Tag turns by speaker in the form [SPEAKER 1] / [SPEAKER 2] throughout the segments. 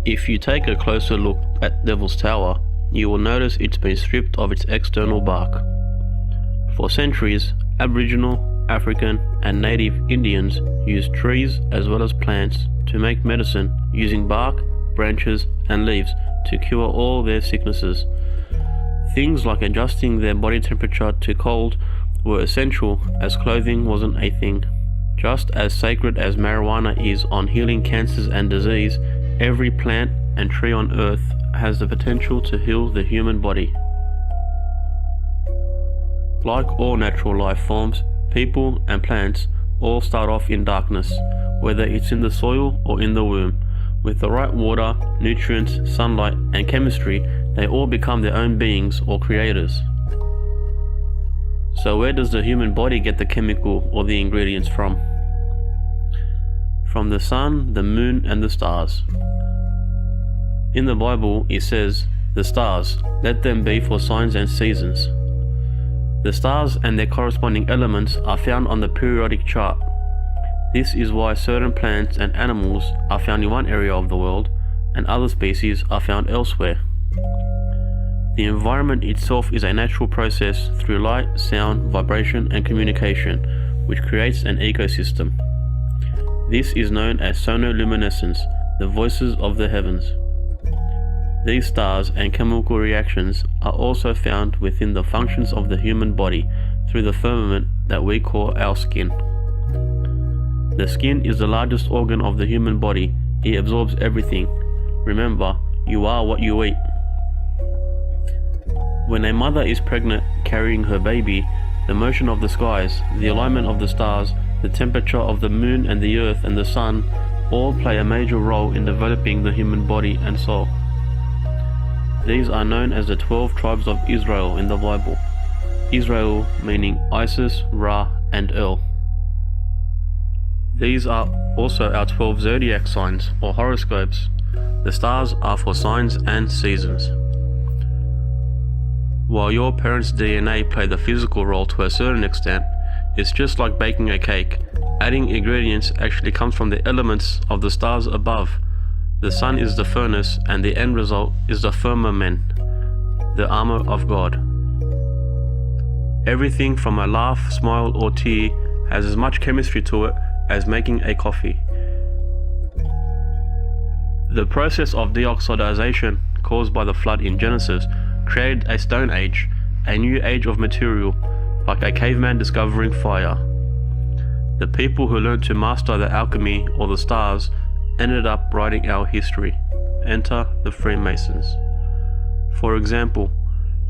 [SPEAKER 1] If you take a closer look at Devil's Tower, you will notice it's been stripped of its external bark. For centuries, Aboriginal, African, and Native Indians used trees as well as plants to make medicine using bark, branches, and leaves to cure all their sicknesses. Things like adjusting their body temperature to cold were essential, as clothing wasn't a thing. Just as sacred as marijuana is on healing cancers and disease, every plant and tree on earth has the potential to heal the human body. Like all natural life forms, people and plants all start off in darkness, whether it's in the soil or in the womb. With the right water, nutrients, sunlight, and chemistry, they all become their own beings or creators. So where does the human body get the chemical or the ingredients from? From the sun, the moon, and the stars. In the Bible, it says, "The stars, let them be for signs and seasons." The stars and their corresponding elements are found on the periodic chart. This is why certain plants and animals are found in one area of the world and other species are found elsewhere. The environment itself is a natural process through light, sound, vibration, and communication, which creates an ecosystem. This is known as sonoluminescence, the voices of the heavens. These stars and chemical reactions are also found within the functions of the human body through the firmament that we call our skin. The skin is the largest organ of the human body. It absorbs everything. Remember, you are what you eat. When a mother is pregnant carrying her baby, the motion of the skies, the alignment of the stars, the temperature of the moon and the earth and the sun all play a major role in developing the human body and soul. These are known as the 12 tribes of Israel in the Bible. Israel meaning Isis, Ra, and El. These are also our 12 zodiac signs or horoscopes. The stars are for signs and seasons. While your parents' DNA play the physical role to a certain extent, it's just like baking a cake. Adding ingredients actually comes from the elements of the stars above. The sun is the furnace and the end result is the firmament, the armor of God. Everything from a laugh, smile, or tear has as much chemistry to it as making a coffee. The process of deoxidization caused by the flood in Genesis created a stone age, a new age of material, like a caveman discovering fire. The people who learned to master the alchemy or the stars ended up writing our history. Enter the Freemasons. For example,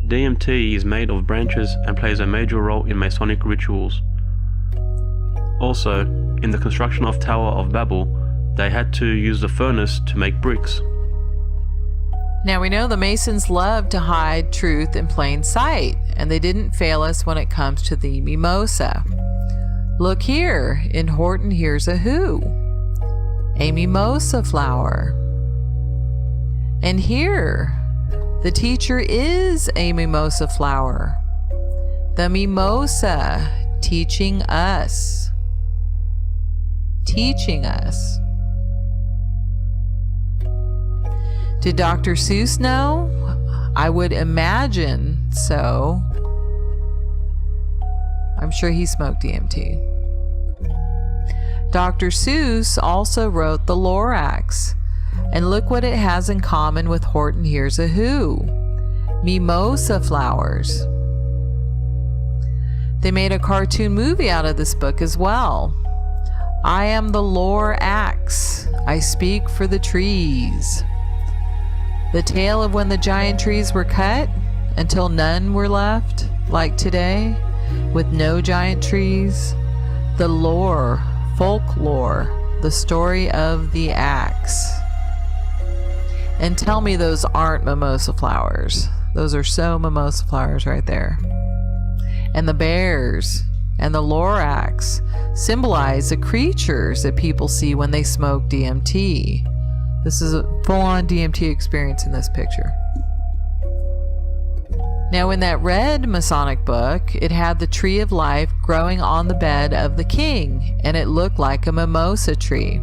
[SPEAKER 1] DMT is made of branches and plays a major role in Masonic rituals. Also, in the construction of Tower of Babel, they had to use the furnace to make bricks.
[SPEAKER 2] Now we know the Masons love to hide truth in plain sight, and they didn't fail us when it comes to the mimosa. Look here, in Horton Hears a Who, a mimosa flower. And here, the teacher is a mimosa flower. The mimosa teaching us. Teaching us. Did Dr. Seuss know? I would imagine so. I'm sure he smoked DMT. Dr. Seuss also wrote the Lorax, and look what it has in common with Horton Hears a Who. Mimosa flowers. They made a cartoon movie out of this book as well. I am the Lorax. I speak for the trees. The tale of when the giant trees were cut until none were left, like today, with no giant trees. The lore, folklore, the story of the axe. And tell me those aren't mimosa flowers. Those are so mimosa flowers right there. And the bears and the Lorax symbolize the creatures that people see when they smoke DMT. This is a full-on DMT experience in this picture. Now in that red Masonic book, it had the tree of life growing on the bed of the king, and it looked like a mimosa tree.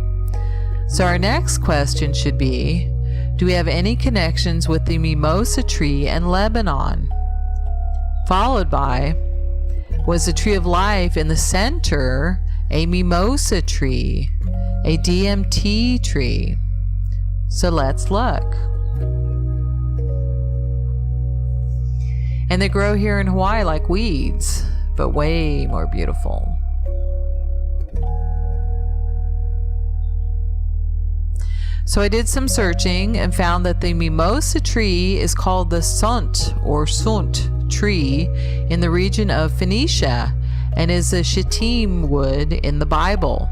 [SPEAKER 2] So our next question should be, Do we have any connections with the mimosa tree and Lebanon? Followed by, was the tree of life in the center a mimosa tree, a DMT tree? So let's look. And they grow here in Hawaii like weeds, but way more beautiful. So I did some searching and found that the mimosa tree is called the sunt or sunt tree in the region of Phoenicia and is a shittim wood in the Bible.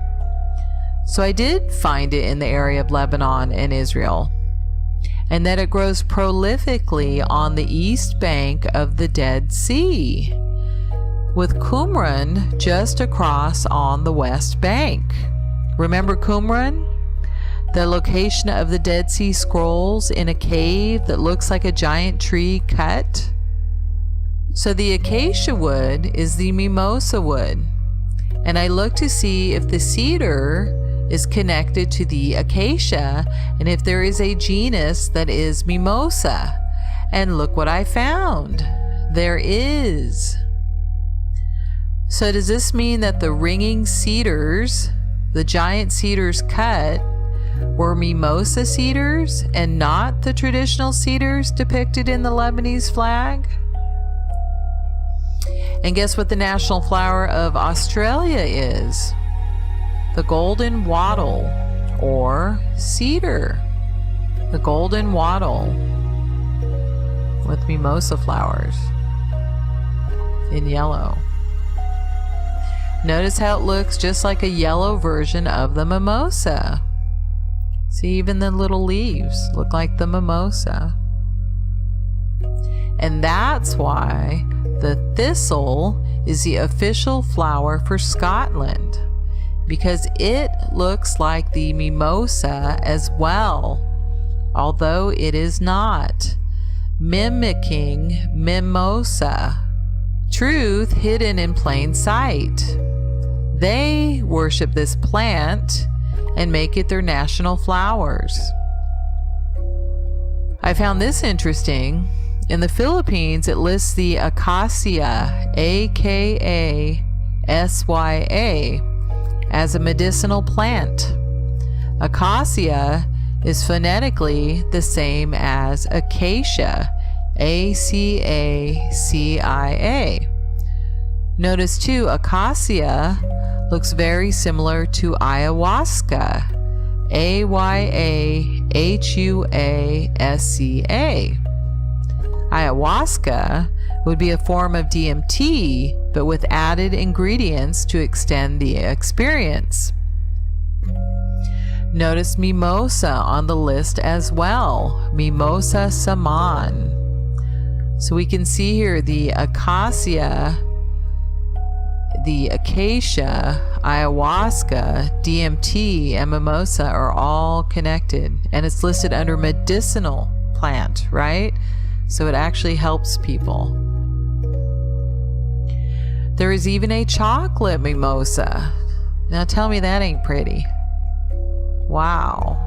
[SPEAKER 2] So I did find it in the area of Lebanon and Israel, and that it grows prolifically on the east bank of the Dead Sea, with Qumran just across on the west bank. Remember Qumran? The location of the Dead Sea Scrolls in a cave that looks like a giant tree cut? So the acacia wood is the mimosa wood, and I looked to see if the cedar is connected to the acacia and if there is a genus that is mimosa. And look what I found. There is. So does this mean that the ringing cedars, the giant cedars cut, were mimosa cedars and not the traditional cedars depicted in the Lebanese flag? And guess what the national flower of Australia is? The golden wattle, or cedar. The golden wattle with mimosa flowers in yellow. Notice how it looks just like a yellow version of the mimosa. See, even the little leaves look like the mimosa. And that's why the thistle is the official flower for Scotland, because it looks like the mimosa as well, although it is not, mimicking mimosa. Truth hidden in plain sight. They worship this plant and make it their national flowers. I found this interesting. In the Philippines, it lists the acacia, A-K-A-S-Y-A, as a medicinal plant. Acacia is phonetically the same as acacia, A-C-A-C-I-A. Notice too, acacia looks very similar to ayahuasca, A-Y-A-H-U-A-S-C-A. Ayahuasca would be a form of DMT, but with added ingredients to extend the experience. Notice mimosa on the list as well, mimosa saman. So we can see here the acacia, the acacia, ayahuasca, DMT, and mimosa are all connected, and it's listed under medicinal plant, right? So it actually helps people. There is even a chocolate mimosa. Now tell me that ain't pretty. Wow.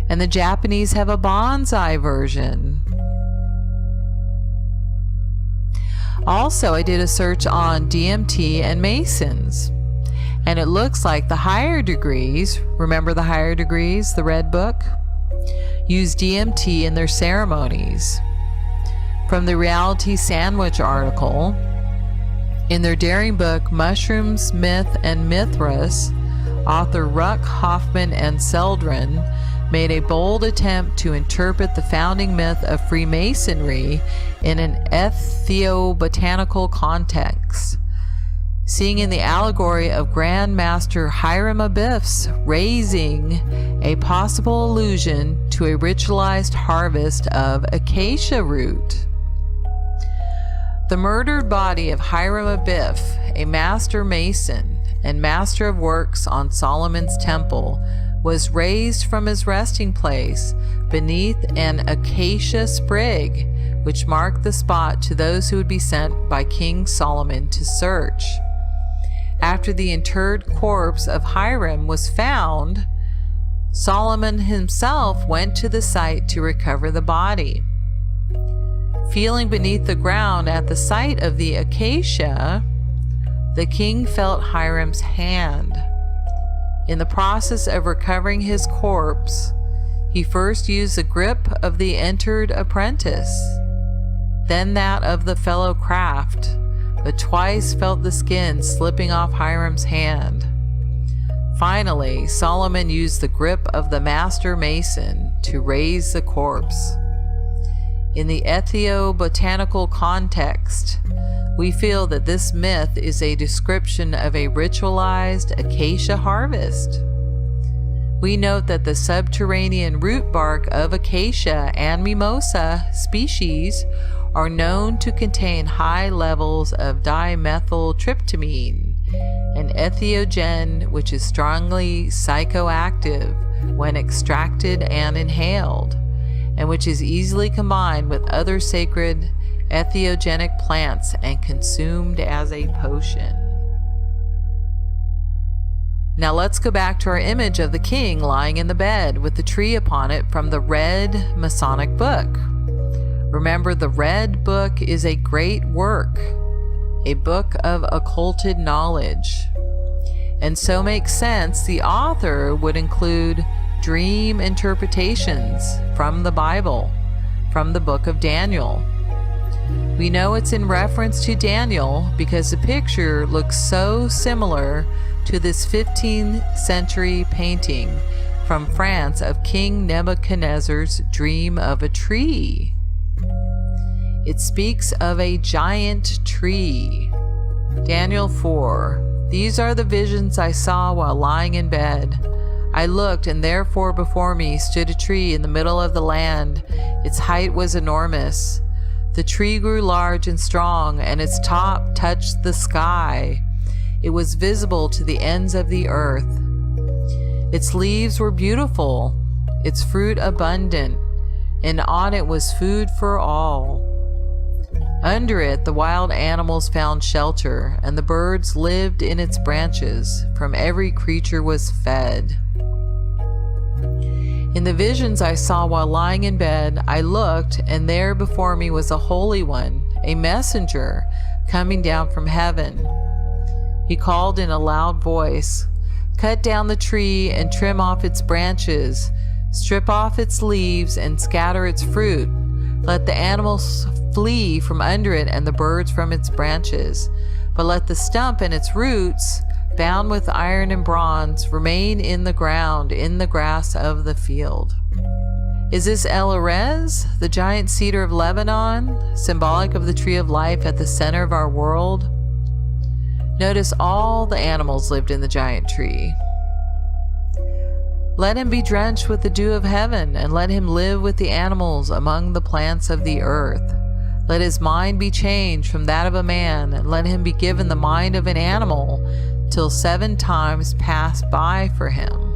[SPEAKER 2] And the Japanese have a bonsai version. Also, I did a search on DMT and Masons, and it looks like the higher degrees, remember the higher degrees, the red book, use DMT in their ceremonies. From the Reality Sandwich article, in their daring book, Mushrooms, Myth, and Mithras, author Ruck, Hoffman, and Seldrin made a bold attempt to interpret the founding myth of Freemasonry in an ethnobotanical context, seeing in the allegory of Grand Master Hiram Abiff's raising a possible allusion to a ritualized harvest of acacia root. The murdered body of Hiram Abiff, a master mason and master of works on Solomon's temple, was raised from his resting place beneath an acacia sprig, which marked the spot to those who would be sent by King Solomon to search. After the interred corpse of Hiram was found, Solomon himself went to the site to recover the body. Feeling beneath the ground at the site of the acacia, the king felt Hiram's hand. In the process of recovering his corpse, he first used the grip of the entered apprentice, then that of the fellow craft, but twice felt the skin slipping off Hiram's hand. Finally, Solomon used the grip of the master mason to raise the corpse. In the ethnobotanical context, we feel that this myth is a description of a ritualized acacia harvest. We note that the subterranean root bark of acacia and mimosa species are known to contain high levels of dimethyltryptamine, an entheogen which is strongly psychoactive when extracted and inhaled, and which is easily combined with other sacred entheogenic plants and consumed as a potion. Now let's go back to our image of the king lying in the bed with the tree upon it from the Red Masonic Book. Remember, the Red Book is a great work, a book of occulted knowledge. And so makes sense the author would include dream interpretations from the Bible, from the book of Daniel. We know it's in reference to Daniel because the picture looks so similar to this 15th century painting from France of King Nebuchadnezzar's dream of a tree. It speaks of a giant tree. Daniel 4. These are the visions I saw while lying in bed. I looked, and therefore before me stood a tree in the middle of the land. Its height was enormous. The tree grew large and strong, and its top touched the sky. It was visible to the ends of the earth. Its leaves were beautiful, its fruit abundant, and on it was food for all. Under it the wild animals found shelter, and the birds lived in its branches. From every creature was fed. In the visions I saw while lying in bed, I looked, and there before me was a Holy One, a messenger, coming down from heaven. He called in a loud voice, "Cut down the tree and trim off its branches, strip off its leaves and scatter its fruit. Let the animals flee from under it and the birds from its branches. But let the stump and its roots, bound with iron and bronze, remain in the ground, in the grass of the field." Is this El Erez, the giant cedar of Lebanon, symbolic of the tree of life at the center of our world? Notice all the animals lived in the giant tree. Let him be drenched with the dew of heaven, and let him live with the animals among the plants of the earth. Let his mind be changed from that of a man, and let him be given the mind of an animal, till 7 times pass by for him.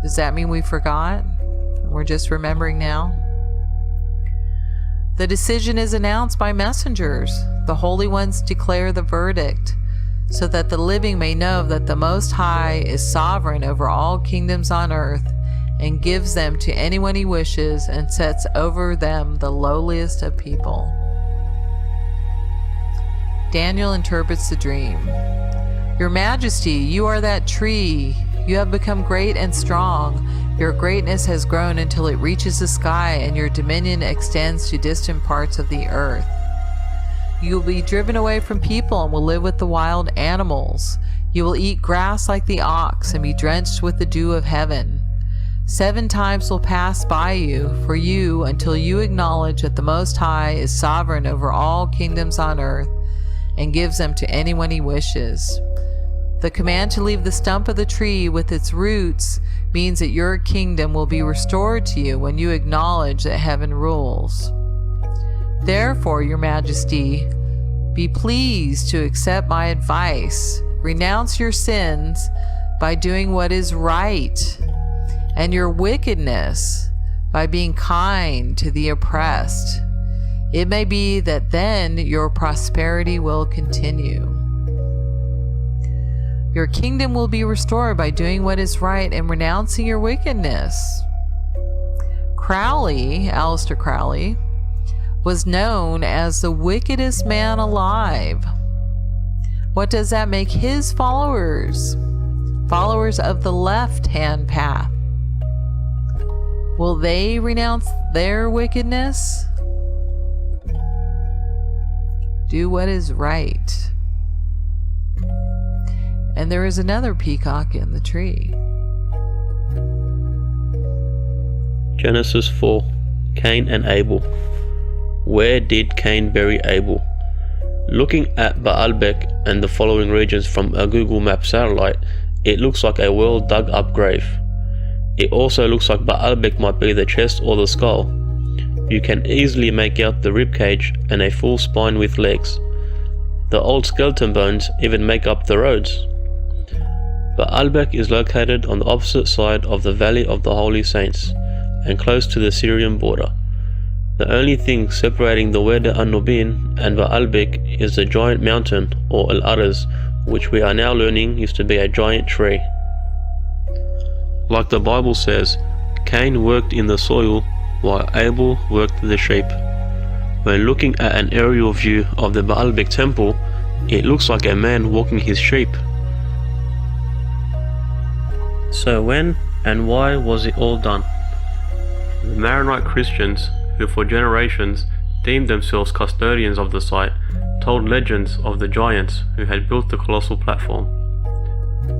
[SPEAKER 2] Does that mean we forgot? We're just remembering now? The decision is announced by messengers. The holy ones declare the verdict, so that the living may know that the Most High is sovereign over all kingdoms on earth, and gives them to anyone he wishes, and sets over them the lowliest of people. Daniel interprets the dream. Your Majesty, you are that tree. You have become great and strong. Your greatness has grown until it reaches the sky, and your dominion extends to distant parts of the earth. You will be driven away from people and will live with the wild animals. You will eat grass like the ox and be drenched with the dew of heaven. 7 times will pass by you for you until you acknowledge that the Most High is sovereign over all kingdoms on earth and gives them to anyone he wishes. The command to leave the stump of the tree with its roots means that your kingdom will be restored to you when you acknowledge that heaven rules. Therefore, Your Majesty, be pleased to accept my advice. Renounce your sins by doing what is right, and your wickedness by being kind to the oppressed. It may be that then your prosperity will continue. Your kingdom will be restored by doing what is right and renouncing your wickedness. Aleister Crowley, was known as the wickedest man alive. What does that make his followers? Followers of the left-hand path. Will they renounce their wickedness? Do what is right. And there is another peacock in the tree.
[SPEAKER 1] Genesis 4. Cain and Abel. Where did Cain bury Abel? Looking at Baalbek and the following regions from a Google Maps satellite, it looks like a well dug up grave. It also looks like Baalbek might be the chest or the skull. You can easily make out the ribcage and a full spine with legs. The old skeleton bones even make up the roads. Baalbek is located on the opposite side of the Valley of the Holy Saints and close to the Syrian border. The only thing separating the Wadi an-Nubin and Baalbek is the giant mountain, or Al-Araz, which we are now learning used to be a giant tree. Like the Bible says, Cain worked in the soil while Abel worked the sheep. When looking at an aerial view of the Baalbek temple, it looks like a man walking his sheep. So when and why was it all done? The Maronite Christians, who for generations deemed themselves custodians of the site, told legends of the giants who had built the colossal platform.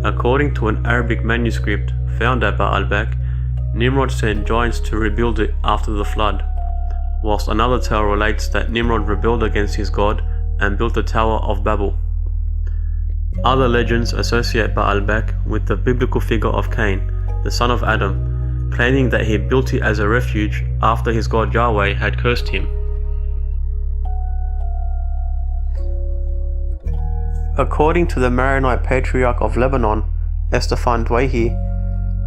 [SPEAKER 1] According to an Arabic manuscript found at Baalbek, Nimrod sent giants to rebuild it after the flood, whilst another tale relates that Nimrod rebelled against his god and built the Tower of Babel. Other legends associate Baalbek with the biblical figure of Cain, the son of Adam, claiming that he built it as a refuge after his god Yahweh had cursed him. According to the Maronite Patriarch of Lebanon, Estefan Dwayhi,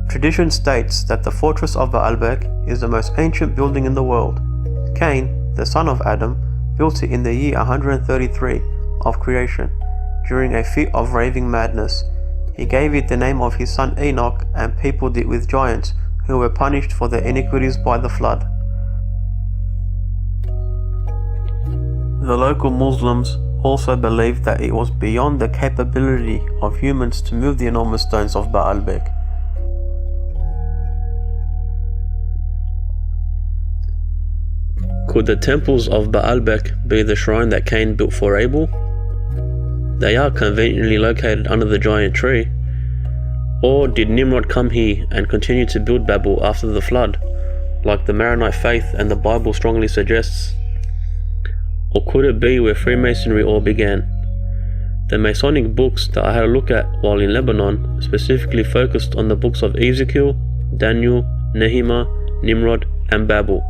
[SPEAKER 1] tradition states that the fortress of Baalbek is the most ancient building in the world. Cain, the son of Adam, built it in the year 133 of creation, during a fit of raving madness. He gave it the name of his son Enoch and peopled it with giants who were punished for their iniquities by the flood. The local Muslims also believed that it was beyond the capability of humans to move the enormous stones of Baalbek. Could the temples of Baalbek be the shrine that Cain built for Abel? They are conveniently located under the giant tree. Or did Nimrod come here and continue to build Babel after the flood, like the Maronite faith and the Bible strongly suggests? Or could it be where Freemasonry all began? The Masonic books that I had a look at while in Lebanon specifically focused on the books of Ezekiel, Daniel, Nehemiah, Nimrod, and Babel.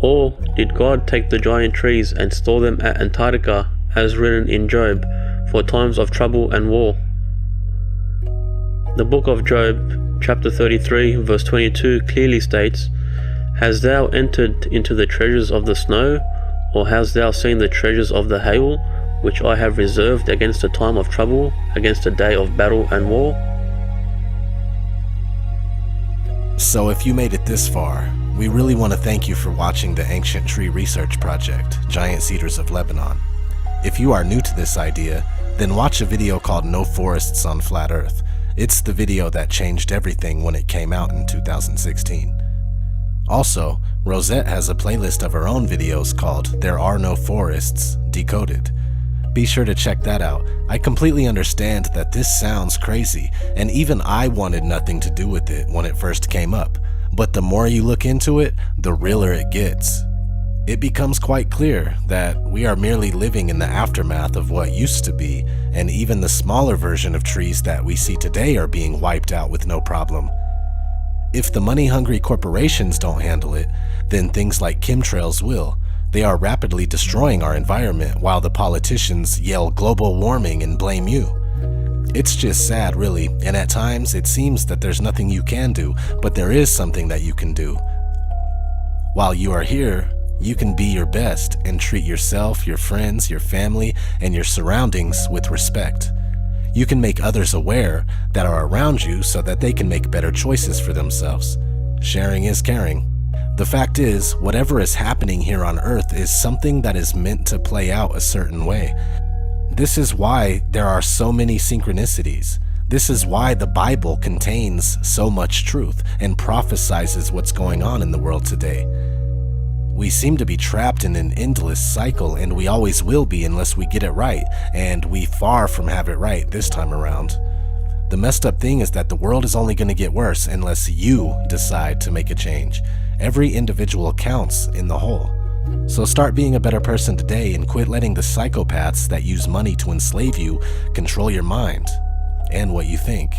[SPEAKER 1] Or did God take the giant trees and store them at Antarctica, as written in Job, for times of trouble and war? The book of Job, chapter 33, verse 22 clearly states, "Hast thou entered into the treasures of the snow, or hast thou seen the treasures of the hail, which I have reserved against a time of trouble, against a day of battle and war?"
[SPEAKER 3] So if you made it this far, we really want to thank you for watching the Ancient Tree Research Project, Giant Cedars of Lebanon. If you are new to this idea, then watch a video called No Forests on Flat Earth. It's the video that changed everything when it came out in 2016. Also, Rosette has a playlist of her own videos called There Are No Forests Decoded. Be sure to check that out. I completely understand that this sounds crazy, and even I wanted nothing to do with it when it first came up. But the more you look into it, the realer it gets. It becomes quite clear that we are merely living in the aftermath of what used to be, and even the smaller version of trees that we see today are being wiped out with no problem. If the money-hungry corporations don't handle it, then things like chemtrails will. They are rapidly destroying our environment while the politicians yell global warming and blame you. It's just sad, really, and at times it seems that there's nothing you can do, but there is something that you can do. While you are here, you can be your best and treat yourself, your friends, your family, and your surroundings with respect. You can make others aware that are around you so that they can make better choices for themselves. Sharing is caring. The fact is, whatever is happening here on Earth is something that is meant to play out a certain way. This is why there are so many synchronicities. This is why the Bible contains so much truth and prophesizes what's going on in the world today. We seem to be trapped in an endless cycle, and we always will be unless we get it right, and we far from have it right this time around. The messed up thing is that the world is only going to get worse unless you decide to make a change. Every individual counts in the whole. So start being a better person today and quit letting the psychopaths that use money to enslave you control your mind and what you think.